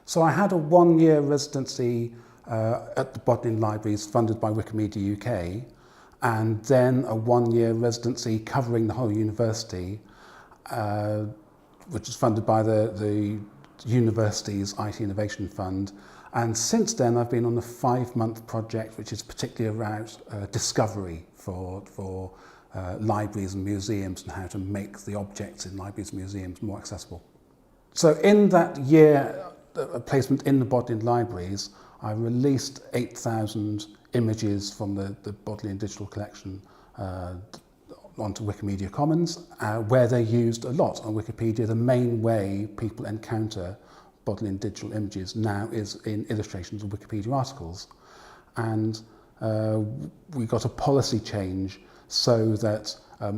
So I had a one-year residency at the Bodleian Libraries funded by Wikimedia UK, and then a one-year residency covering the whole university, which is funded by the university's IT Innovation Fund. And since then I've been on a 5-month project which is particularly around discovery for libraries and museums and how to make the objects in libraries and museums more accessible. So in that year placement in the Bodleian Libraries, I released 8,000 images from the Bodleian Digital Collection onto Wikimedia Commons, where they're used a lot on Wikipedia. The main way people encounter Bodleian digital images now is in illustrations of Wikipedia articles. And we got a policy change so that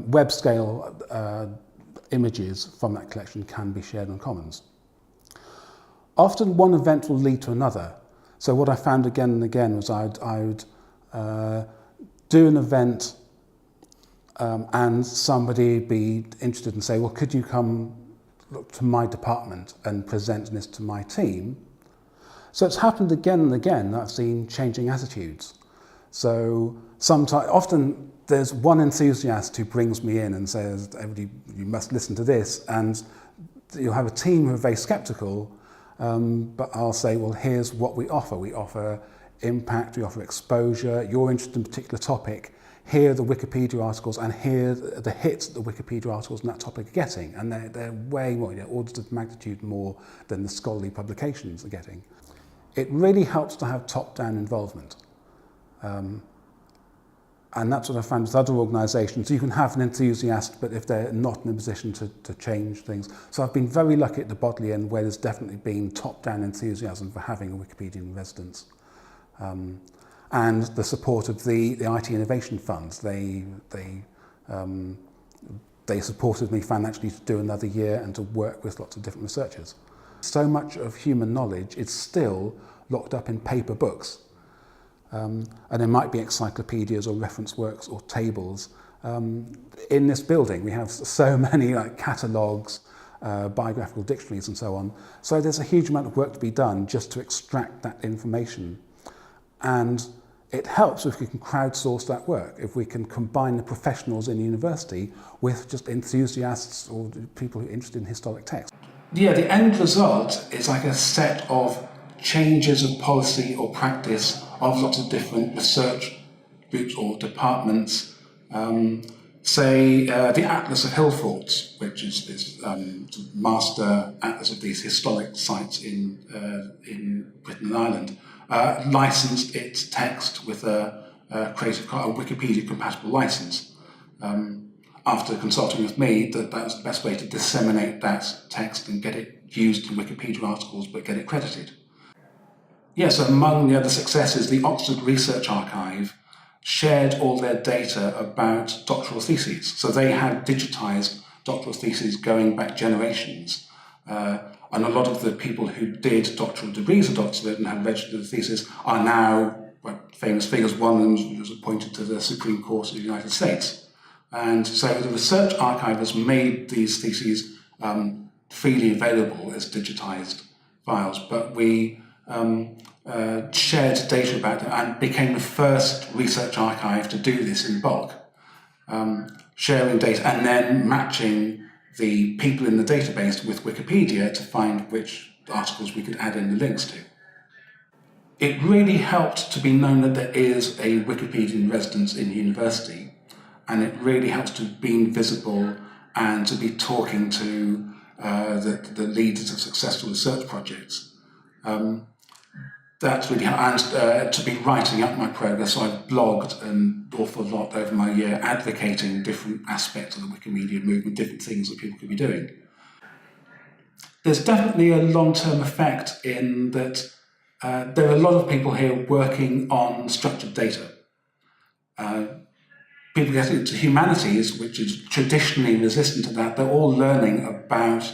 web scale images from that collection can be shared on Commons. Often one event will lead to another. So what I found again and again was I would do an event and somebody would be interested and say, well, could you come to my department and present this to my team? So it's happened again and again that I've seen changing attitudes. So often there's one enthusiast who brings me in and says, everybody, you must listen to this, and you'll have a team who are very sceptical, but I'll say, well, here's what we offer. We offer impact, we offer exposure, you're interested in a particular topic, here are the Wikipedia articles, and here are the hits that the Wikipedia articles on that topic are getting, and they're way more, orders of magnitude more than the scholarly publications are getting. It really helps to have top-down involvement. And that's what I found with other organisations. You can have an enthusiast, but if they're not in a position to change things. So I've been very lucky at the Bodleian, where there's definitely been top-down enthusiasm for having a Wikipedian residence. And the support of the IT Innovation Fund. They supported me financially to do another year and to work with lots of different researchers. So much of human knowledge is still locked up in paper books. And there might be encyclopedias or reference works or tables. In this building we have so many catalogues, biographical dictionaries and so on. So there's a huge amount of work to be done just to extract that information. And it helps if we can crowdsource that work, if we can combine the professionals in the university with just enthusiasts or people who are interested in historic text. Yeah, the end result is like a set of changes of policy or practice of lots of different research groups or departments. Say the Atlas of Hill Forts, which is this master atlas of these historic sites in Britain and Ireland, licensed its text with a Wikipedia compatible license. After consulting with me, that was the best way to disseminate that text and get it used in Wikipedia articles, but get it credited. Yes, among the other successes, the Oxford Research Archive shared all their data about doctoral theses. So they had digitized doctoral theses going back generations. And a lot of the people who did doctoral degrees at Oxford and had registered the thesis are now famous figures. One of them was appointed to the Supreme Court of the United States. And so the Research Archive has made these theses freely available as digitized files, but we shared data about them and became the first research archive to do this in bulk, sharing data and then matching the people in the database with Wikipedia to find which articles we could add in the links to. It really helped to be known that there is a Wikipedian residence in university, and it really helps to be visible and to be talking to the leaders of successful research projects. That's really helped, and to be writing up my progress. So I've blogged an awful lot over my year, advocating different aspects of the Wikimedia movement, different things that people could be doing. There's definitely a long-term effect in that there are a lot of people here working on structured data. People get into humanities, which is traditionally resistant to that. They're all learning about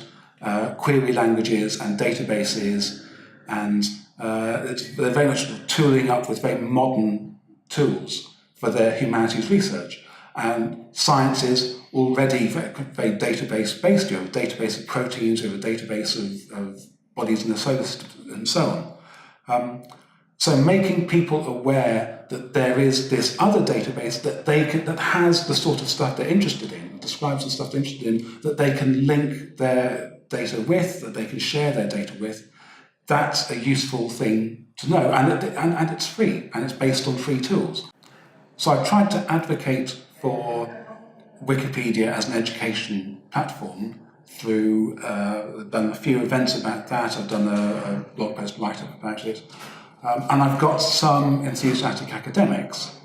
query languages and databases, and they're very much tooling up with very modern tools for their humanities research. And science is already very database-based. You have a database of proteins, you have a database of bodies in the solar system and so on. So making people aware that there is this other database that has the sort of stuff they're interested in, describes the stuff they're interested in, that they can link their data with, that they can share their data with, that's a useful thing to know. And it's free, and it's based on free tools. So I've tried to advocate for Wikipedia as an education platform through, I've done a few events about that, I've done a blog post write-up about it, and I've got some enthusiastic academics.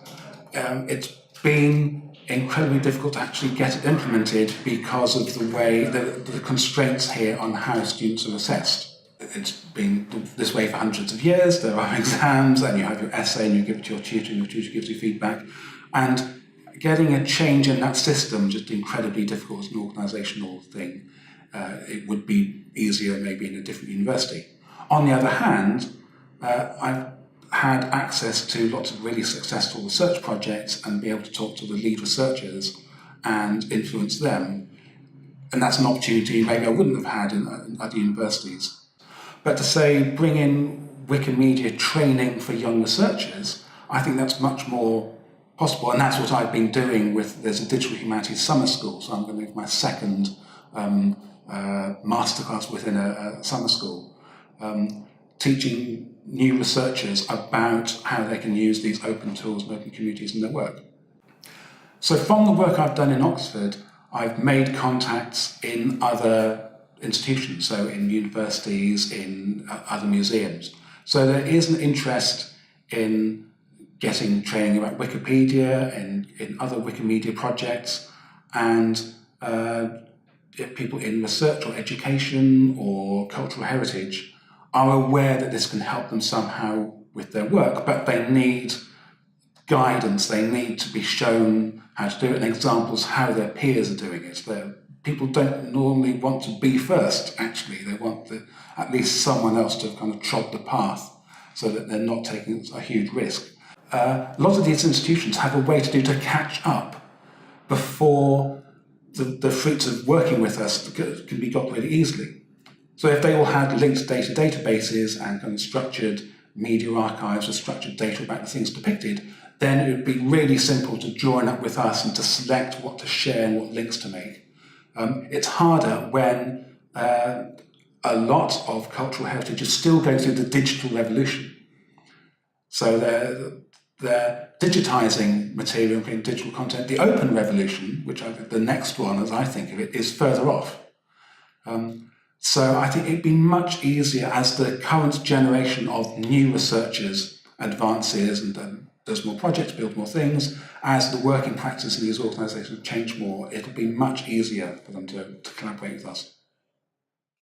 It's been incredibly difficult to actually get it implemented because of the way, the constraints here on how students are assessed. It's been this way for hundreds of years. There are exams, and you have your essay, and you give it to your tutor, and your tutor gives you feedback. And getting a change in that system just incredibly difficult as an organisational thing. It would be easier maybe in a different university. On the other hand, I've had access to lots of really successful research projects and be able to talk to the lead researchers and influence them. And that's an opportunity maybe I wouldn't have had in other universities. But to say bring in Wikimedia training for young researchers, I think that's much more possible, and that's what I've been doing with, there's a digital humanities summer school, so I'm going to do my second masterclass within a summer school, teaching new researchers about how they can use these open tools and open communities in their work. So from the work I've done in Oxford, I've made contacts in other institutions, so in universities, in other museums. So there is an interest in getting training about Wikipedia and in other Wikimedia projects, and people in research or education or cultural heritage are aware that this can help them somehow with their work, but they need guidance, they need to be shown how to do it, and examples how their peers are doing it. People don't normally want to be first, actually. They want at least someone else to have kind of trod the path so that they're not taking a huge risk. A lot of these institutions have a way to catch up before the fruits of working with us can be got really easily. So if they all had linked data databases and kind of structured media archives with structured data about the things depicted, then it would be really simple to join up with us and to select what to share and what links to make. It's harder when a lot of cultural heritage is still going through the digital revolution. So they're digitizing material and creating digital content. The open revolution, which the next one, as I think of it, is further off. So I think it'd be much easier as the current generation of new researchers advances and does more projects, builds more things, as the working practice in these organisations change more, it'll be much easier for them to collaborate with us.